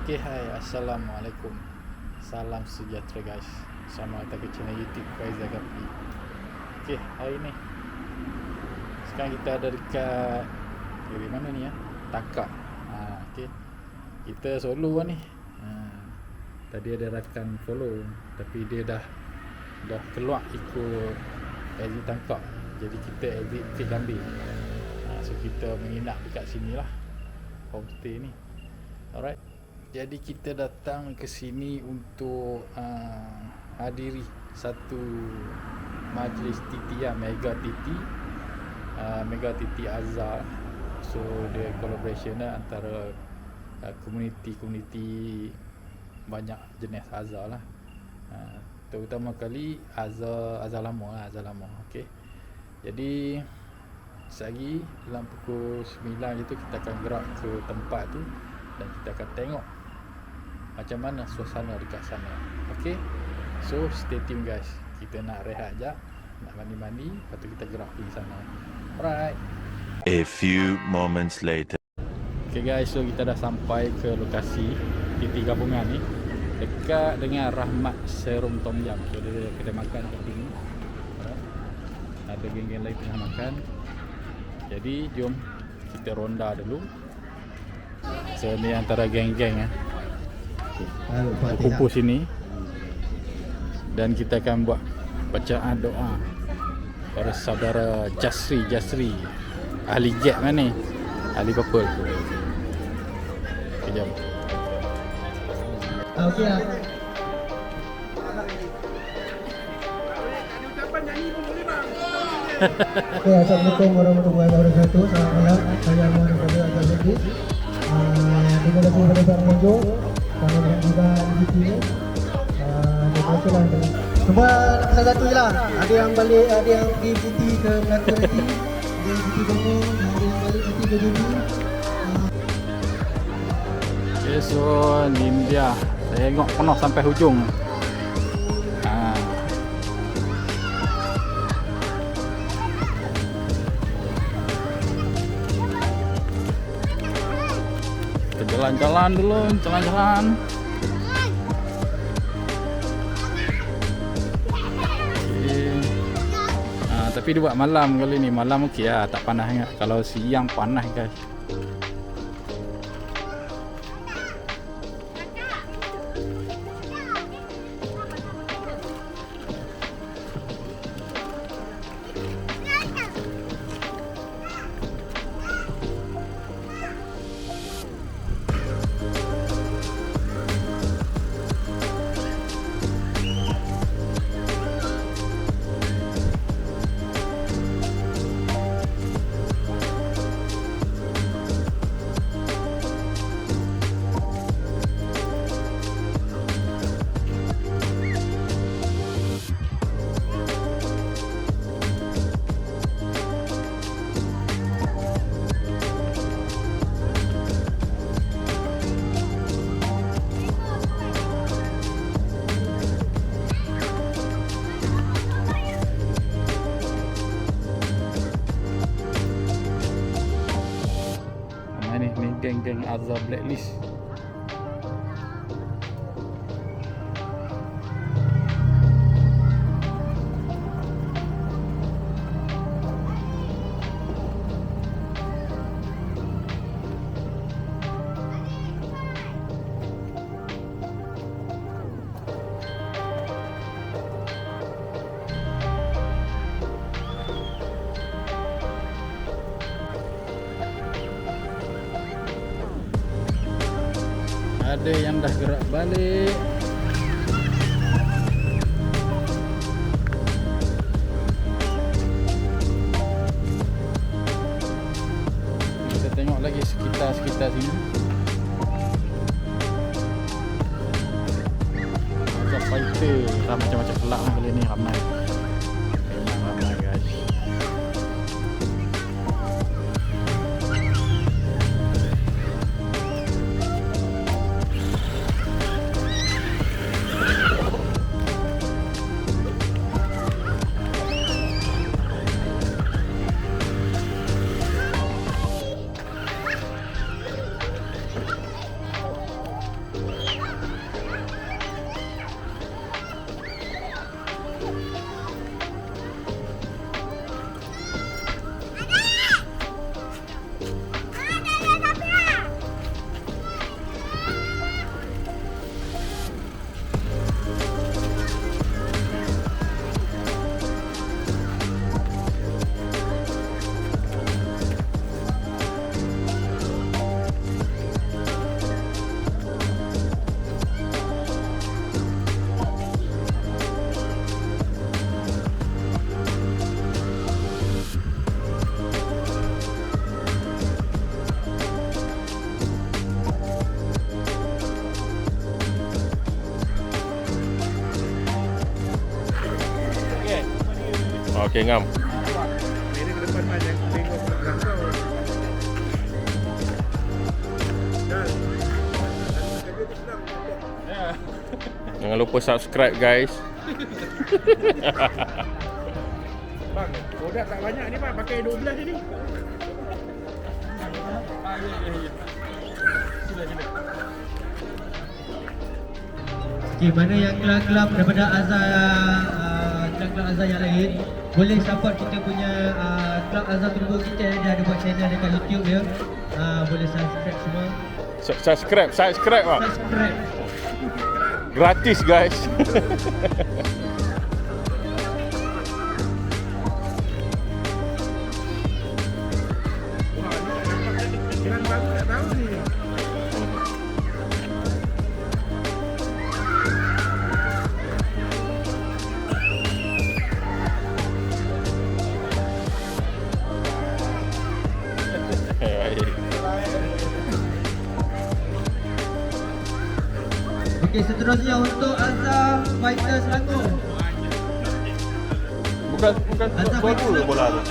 Okay, hai, Assalamualaikum. Salam sejahtera guys. Selamat datang ke channel YouTube Faizal Gapi. Okay, hari ni sekarang kita ada dekat dari mana ni ya? Takak. Okay. Kita solo lah ni. Tadi ada rakan follow, tapi dia dah keluar ikut exit Takak. Jadi kita exit Bukit Gambir. So kita menginap dekat sini lah, homestay ni. Alright. Jadi kita datang ke sini untuk hadiri satu majlis titian Mega Titi, Mega Titi Azhar. So dia collaboration lah antara komuniti banyak jenis Azhar lah. Terutama kali Azhar lama lah, Azhar lama. Okey. Jadi sehari dalam pukul 9 je tu kita akan gerak ke tempat tu dan kita akan tengok macam mana suasana dekat sana. Okay, so stay tune guys. Kita nak rehat jap, nak mandi-mandi, lepas tu kita gerak pergi sana. Alright. A few moments later. Okay guys, so kita dah sampai ke lokasi titik gabungan ni, dekat dengan Rahmat Serum Tom Yum. So dia kedai makan kat sini. Ada geng-geng lain tengah makan. Jadi jom kita ronda dulu. So ni antara geng-geng kumpul sini, dan kita akan buat bacaan doa para saudara Jasri ahli jet mana ni, ahli purple. Okay, jom. Okey lah. Okay, Assalamualaikum warahmatullahi wabarakatuh. Selamat malam. Saya Muhammad Fadil Azhar Lagi. Terima kasih kepada para pengunjung. Kami dengan juga MGP ni. Terima kasih lah. Cuma nak satu je lah. Ada yang balik, ada yang pergi cuti ke Melaka nanti. Ada yang cuti bangun, ada yang balik nanti ke Juni. Okay, so ni dia. Tengok penuh sampai hujung. Jalan-jalan dulu, jalan-jalan. Okay. Tapi dia buat malam kali ni. Malam okey lah, tak panas sangat. Kalau siang panas guys. Ni geng-geng Azhar Blacklist. Ada yang dah gerak balik. Kita tengok lagi sekitar sini. Macam fighter, macam-macam kelak lah kali ni, ramai. Memang ramai guys. Okay, ngam. Ini ke depan mah jangan tengok belakang kau. Jangan lupa subscribe guys. Bang, kodak tak banyak ni bang, pakai 12 je ni. Okey, mana yang kelab-kelab daripada kelab-kelab Azhar yang lain boleh support kita punya kelab Azhar Tunggu kita. Dia ada buat channel dekat YouTube dia. Boleh subscribe semua. Subscribe Pak. Subscribe. Gratis guys. Jangan baru tak tahu ni. Okey, seterusnya untuk Azhar Fighter Selangor. Bukan Azhar baru Fighter bola tu.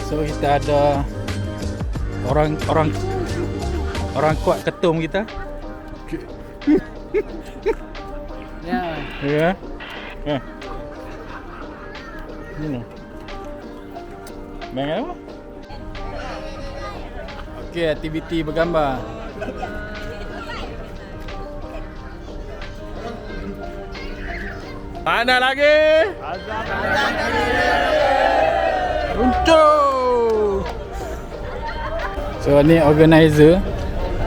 So kita ada orang kuat ketum kita. Ya. Ya. Ini. Main apa? Okey, aktiviti bergambar. Mana lagi? Untuk. So ni organizer.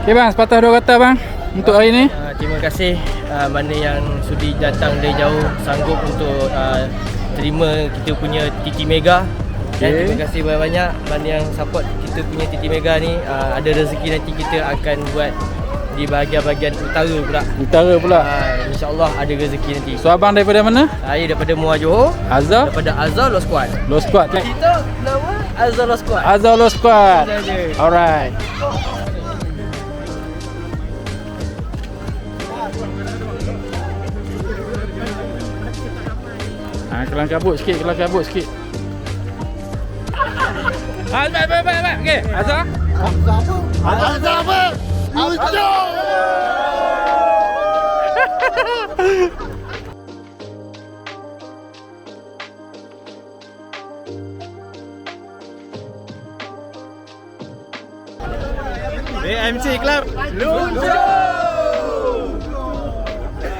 Okey bang, sepatah dua kata bang untuk hari ni. Terima kasih mana yang sudi datang dari jauh, sanggup untuk terima kita punya TT Mega. Dan terima kasih banyak-banyak mana yang support kita punya TT Mega ni. Ada rezeki nanti kita akan buat di bahagian utara pula. Utara pula. InsyaAllah ada rezeki nanti. So abang daripada mana? Saya daripada Muar Johor. Azhar. Daripada Azhar Law Squad. Law Squad. Kita nama Azhar Law Squad. Azhar Law Squad. Saja. Alright. Kelang kabut sikit, baik. Okey, Azhar. Azhar apa? Lucu! MC Club Lucu.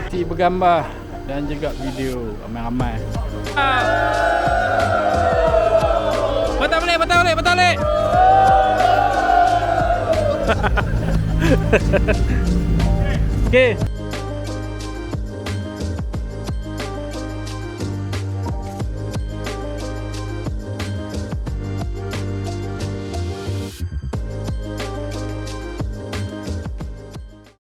Si bergambar dan juga video ramai-ramai. Patah balik. Okey.